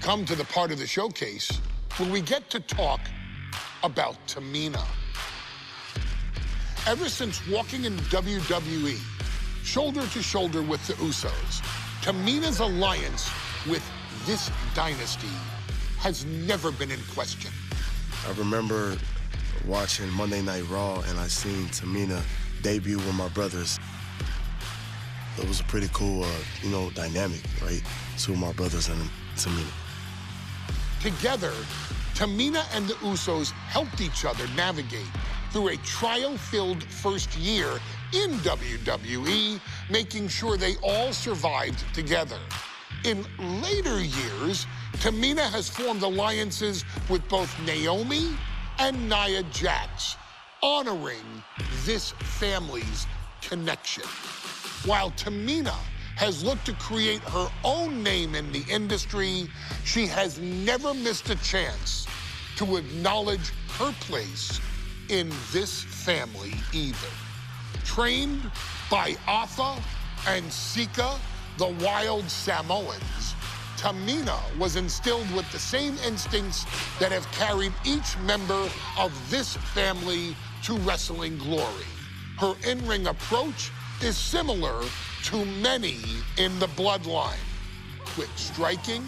come to the part of the showcase where we get to talk about Tamina. Ever since walking in WWE, shoulder to shoulder with the Usos, Tamina's alliance with this dynasty has never been in question. I remember watching Monday Night Raw, and I seen Tamina debut with my brothers. It was a pretty cool, dynamic, right? Two of my brothers and Tamina. Together, Tamina and the Usos helped each other navigate through a trial-filled first year in WWE, making sure they all survived together. In later years, Tamina has formed alliances with both Naomi and Nia Jax, honoring this family's connection. While Tamina has looked to create her own name in the industry, she has never missed a chance to acknowledge her place in this family either. Trained by Afa and Sika, the wild Samoans, Tamina was instilled with the same instincts that have carried each member of this family to wrestling glory. Her in-ring approach is similar to many in the bloodline. Quick striking,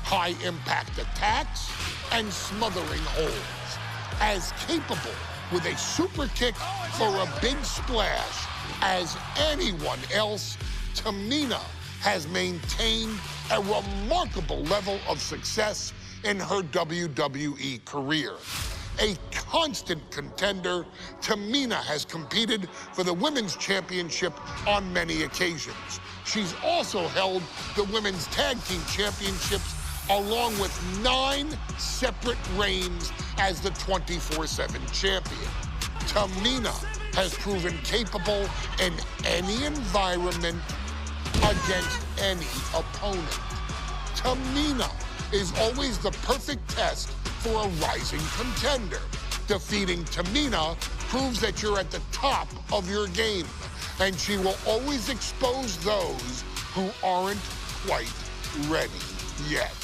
high-impact attacks, and smothering holds. As capable with a super kick for a big splash as anyone else, Tamina has maintained a remarkable level of success in her WWE career. A constant contender, Tamina has competed for the Women's Championship on many occasions. She's also held the Women's Tag Team Championships along with 9 separate reigns as the 24/7 champion. Tamina has proven capable in any environment against any opponent. Tamina is always the perfect test for a rising contender. Defeating Tamina proves that you're at the top of your game, and she will always expose those who aren't quite ready yet.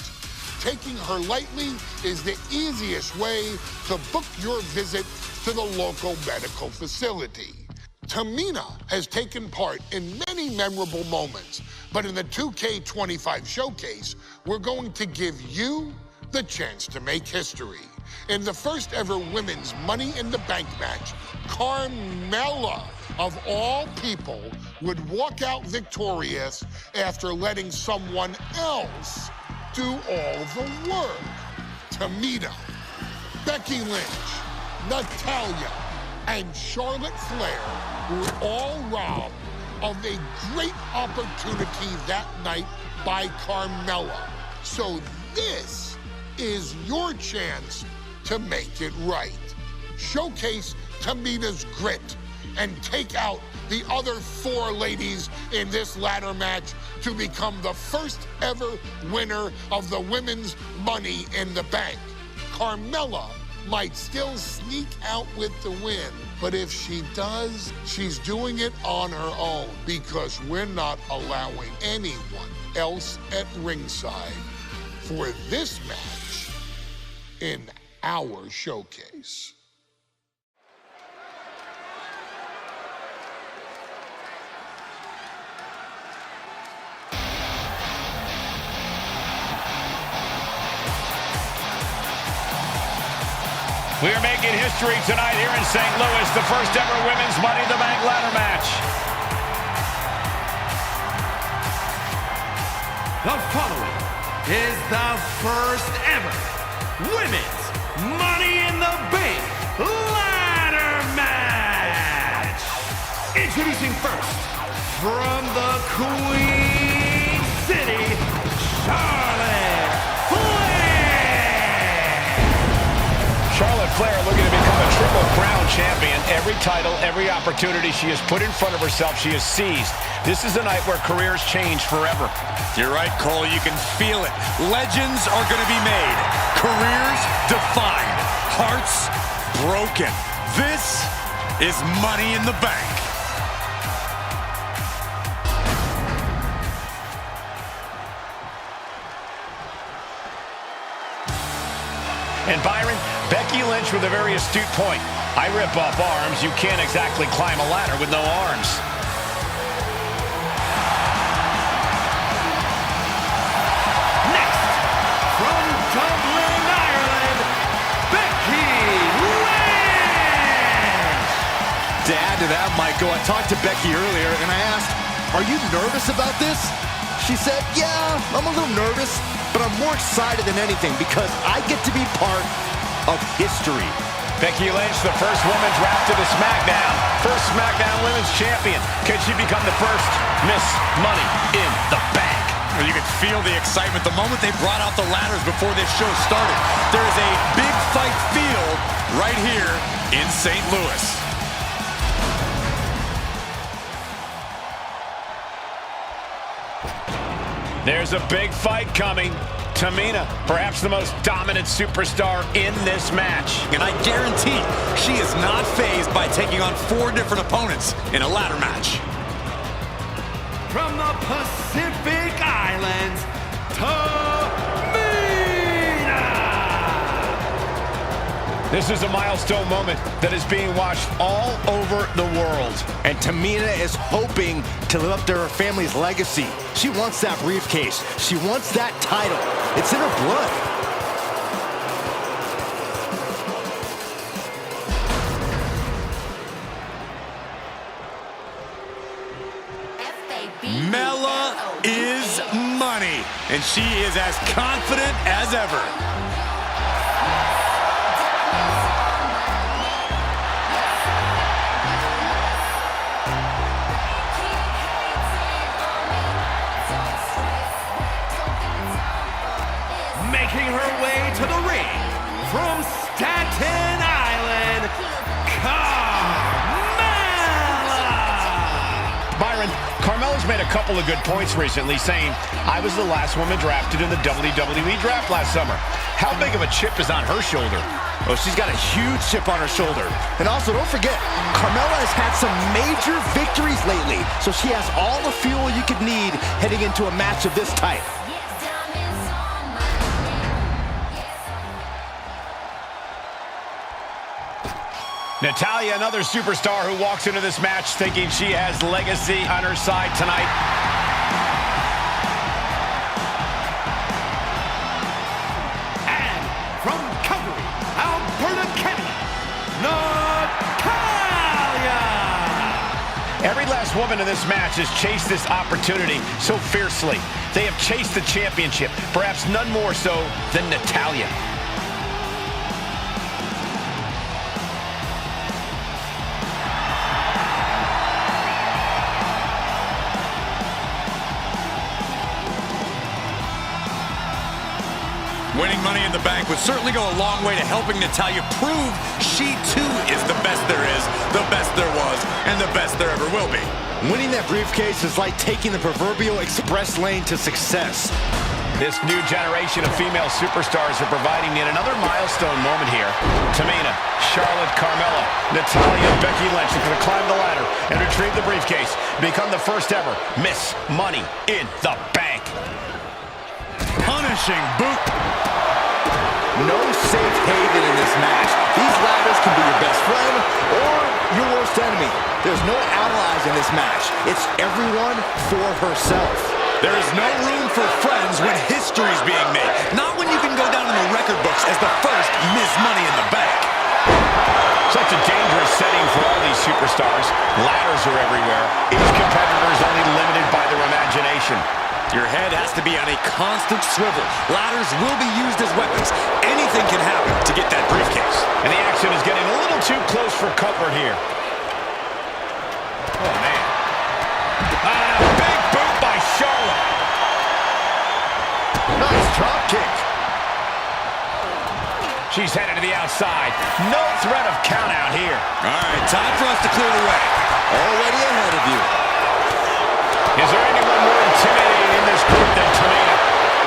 Taking her lightly is the easiest way to book your visit to the local medical facility. Tamina has taken part in many memorable moments, but in the 2K25 showcase, we're going to give you the chance to make history. In the first ever women's Money in the Bank match, Carmella, of all people, would walk out victorious after letting someone else do all the work. Tamina, Becky Lynch, Nayalya, and Charlotte Flair were all robbed of a great opportunity that night by Carmella. So this is your chance to make it right. Showcase Tamina's grit and take out the other 4 ladies in this ladder match to become the first ever winner of the Women's Money in the Bank. Carmella might still sneak out with the win, but if she does, she's doing it on her own because we're not allowing anyone else at ringside for this match in our showcase. We are making history tonight here in St. Louis, the first ever Women's Money in the Bank ladder match. The following is the first ever Women's Money in the Bank ladder match. Introducing first, from the Queen City, Charlotte Flair. Charlotte Flair looking to become a Triple Crown champion. Every title, every opportunity she has put in front of herself, she has seized. This is a night where careers change forever. You're right, Cole. You can feel it. Legends are going to be made. Careers defined. Hearts broken. This is Money in the Bank. And Byron, Becky Lynch with a very astute point. I rip off arms. You can't exactly climb a ladder with no arms. Next, from Dublin, Ireland, Becky Lynch. To add to that, Michael, I talked to Becky earlier and I asked, are you nervous about this? She said, yeah, I'm a little nervous, but I'm more excited than anything because I get to be part of history. Becky Lynch, the first woman drafted to SmackDown. First SmackDown Women's Champion. Can she become the first Miss Money in the Bank? You could feel the excitement the moment they brought out the ladders before this show started. There is a big fight feel right here in St. Louis. There's a big fight coming. Tamina, perhaps the most dominant superstar in this match. And I guarantee she is not fazed by taking on 4 different opponents in a ladder match. From the Pacific Islands, Tamina! This is a milestone moment that is being watched all over the world. And Tamina is hoping to live up to her family's legacy. She wants that briefcase. She wants that title. It's in her blood. Mella is money, and she is as confident as ever. Making her way to the ring from Staten Island, Carmella! Byron, Carmella's made a couple of good points recently, saying, I was the last woman drafted in the WWE draft last summer. How big of a chip is on her shoulder? Oh, she's got a huge chip on her shoulder. And also, don't forget, Carmella has had some major victories lately, so she has all the fuel you could need heading into a match of this type. Nayalya, another superstar who walks into this match thinking she has legacy on her side tonight. And from Calgary, Alberta, Canada, Nayalya! Every last woman in this match has chased this opportunity so fiercely. They have chased the championship, perhaps none more so than Nayalya. Winning Money in the Bank would certainly go a long way to helping Nayalya prove she too is the best there is, the best there was, and the best there ever will be. Winning that briefcase is like taking the proverbial express lane to success. This new generation of female superstars are providing yet another milestone moment here. Tamina, Charlotte, Carmella, Nayalya, Becky Lynch are going to climb the ladder and retrieve the briefcase, become the first ever Miss Money in the Bank. Punishing boot. No safe haven in this match. These ladders can be your best friend or your worst enemy. There's no allies in this match. It's everyone for herself. There is no room for friends when history's being made. Not when you can go down in the record books as the first Miss Money in the Bank. Such a dangerous setting for all these superstars. Ladders are everywhere. Each competitor is only limited by their imagination. Your head has to be on a constant swivel. Ladders will be used as weapons. Anything can happen to get that briefcase. And the action is getting a little too close for comfort here. Oh, man. And a big boot by Charlotte. Nice drop kick. She's headed to the outside. No threat of count out here. All right, time for us to clear the way. Already ahead of you. Is there anyone more intimidating in this group than Tamina?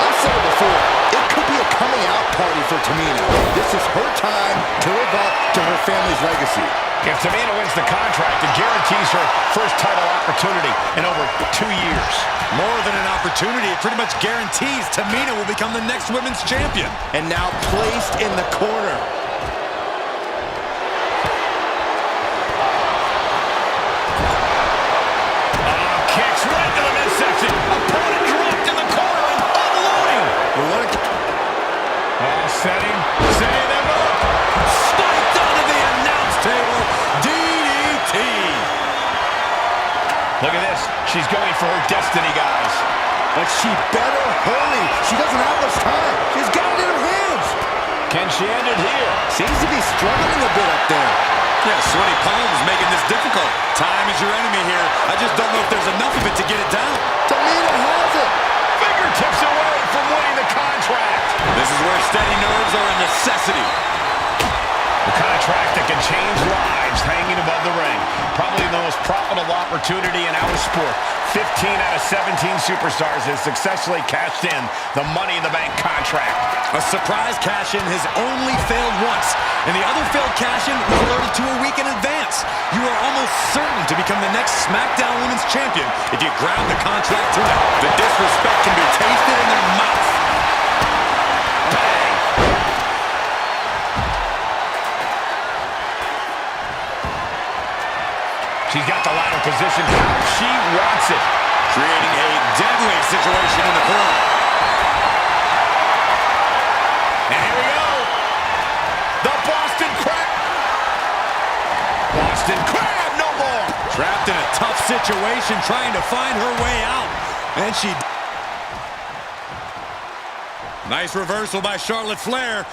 I've said it before. It could be a coming out party for Tamina. This is her time to live up to her family's legacy. If Tamina wins the contract, it guarantees her first title opportunity in over 2 years. More than an opportunity, it pretty much guarantees Tamina will become the next women's champion. And now placed in the corner. Kicks right to the midsection. Opponent dropped in the corner and unloading. Setting them up. Spiked onto the announce table. DDT. Look at this. She's going for her destiny, guys. But she better hurry. She doesn't have much time. She's got it in her hands. Can she end it here? Seems to be struggling a bit up there. Yeah, sweaty palms making this difficult. Time is your enemy here. I just don't know if there's enough of it to get it down. Tamina has it. Fingertips away from winning the contract. This is where steady nerves are a necessity. The contract that can change lives hanging above the ring. Probably the most profitable opportunity in our sport. 15 out of 17 superstars has successfully cashed in the Money in the Bank contract. A surprise cash-in has only failed once, and the other failed cash-in was alerted to a week in advance. You are almost certain to become the next SmackDown Women's Champion if you grab the contract tonight. The disrespect can be tasted in their mouth. Bang! She's got the ladder position how she wants it. Creating a deadly situation in the corner. And here we go. The Boston Crab. Boston Crab, no more. Trapped in a tough situation, trying to find her way out. And she... Nice reversal by Charlotte Flair.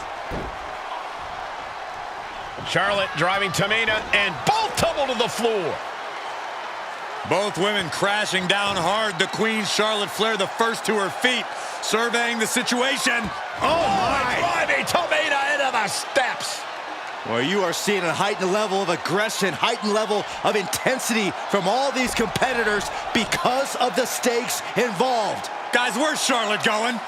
Charlotte driving Tamina, and both tumble to the floor. Both women crashing down hard. The Queen, Charlotte Flair, the first to her feet, surveying the situation. Oh my! Driving Tamina into the steps. Well, you are seeing a heightened level of aggression, heightened level of intensity from all these competitors because of the stakes involved. Guys, where's Charlotte going?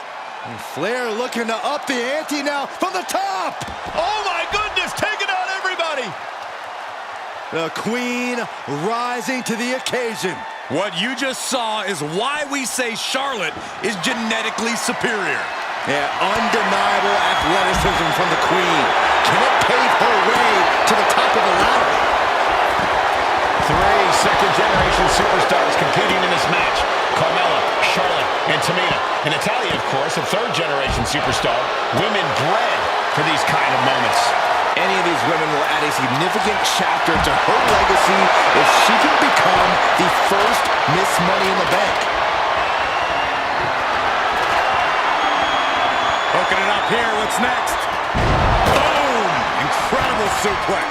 And Flair looking to up the ante now from the top. Oh my goodness, taking out everybody. The Queen rising to the occasion. What you just saw is why we say Charlotte is genetically superior. Yeah, undeniable athleticism from the Queen. Can it pave her way to the top of the ladder? 3 second-generation superstars competing in this match. Carmella, Charlotte, and Tamina. And Nayalya, of course, a third-generation superstar. Women bred for these kind of moments. Any of these women will add a significant chapter to her legacy if she can become the first Miss Money in the Bank. Hooking it up here, what's next? Boom! Incredible suplex.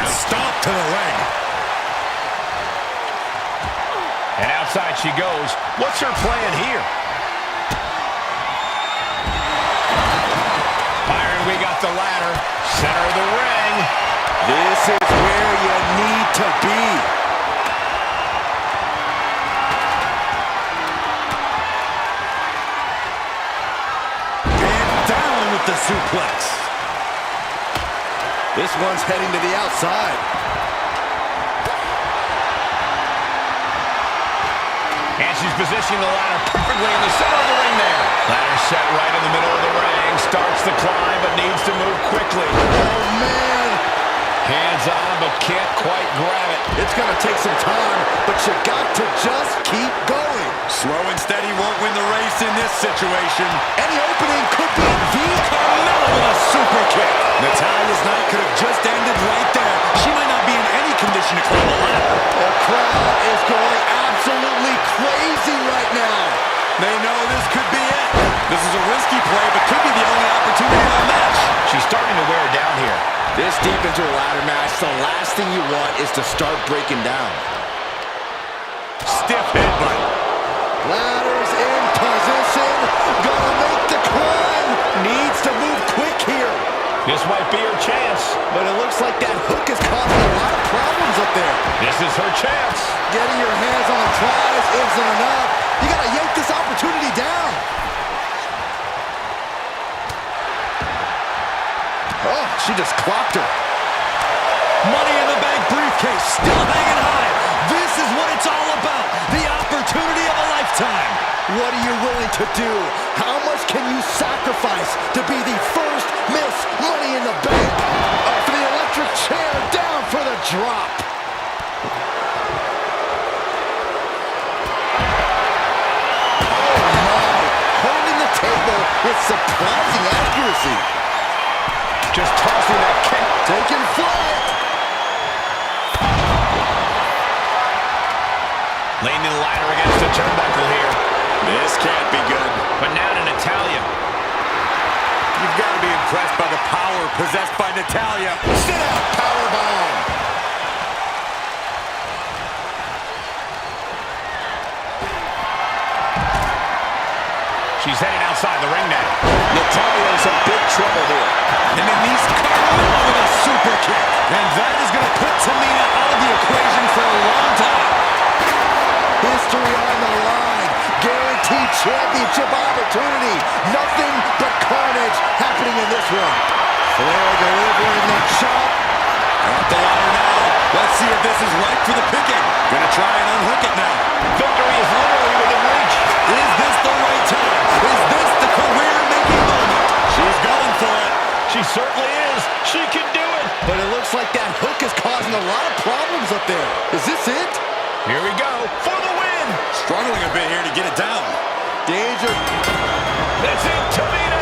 Stomp to the leg. And outside she goes. What's her plan here? Byron, we got the ladder. Center of the ring. This is where you need to be. And down with the suplex. This one's heading to the outside. And she's positioning the ladder perfectly in the center of the ring there. Ladder set right in the middle of the ring. Starts the climb, but needs to move quickly. Oh, man. Hands on, but can't quite grab it. It's going to take some time, but you got to just keep going. Slow and steady won't win the race in this situation. Any opening could be the Carmella with a super kick. Natalya's night could have just ended right there. She might not be in any condition to climb the ladder. The crowd is going absolutely crazy right now. They know this could be it. This is a risky play, but could be the only opportunity in the match. She's starting to wear down here. This deep into a ladder match, the last thing you want is to start breaking down. Stiff headbutt. Ladder's in position. Gonna make the climb. Needs to move quick here. This might be her chance. But it looks like that hook is causing a lot of problems up there. This is her chance. Getting your hands on the prize isn't enough. You gotta yank this opportunity opportunity down. Oh, she just clocked her. Money in the Bank briefcase still hanging high. This is what it's all about. The opportunity of a lifetime. What are you willing to do? How much can you sacrifice to be the first Miss Money in the Bank? Up for the electric chair, down for the drop. Oh my, holding the table with surprising accuracy. Just tossing that kick. Taking flight. Laying the ladder against the turnbuckle here. This can't be good. But now to Nayalya. You've got to be impressed by the power possessed by Nayalya. Sit out, powerbomb. She's heading outside the ring now. Nayalya in some big trouble here. And then these Carmella with a super kick. And that is going to put Tamina out of the equation for a long time. History on the line. Guaranteed championship opportunity. Nothing but carnage happening in this one. Flair delivering the chop. Off the ladder now. Let's see if this is right for the picking. Gonna try and unhook it now. Victory is literally within reach. Is this the right time? Is this the career-making moment? She's going for it. She certainly is. She can do it. But it looks like that hook is causing a lot of problems up there. Is this it? Here we go for the win. Struggling a bit here to get it down. Danger. That's it, Tamina.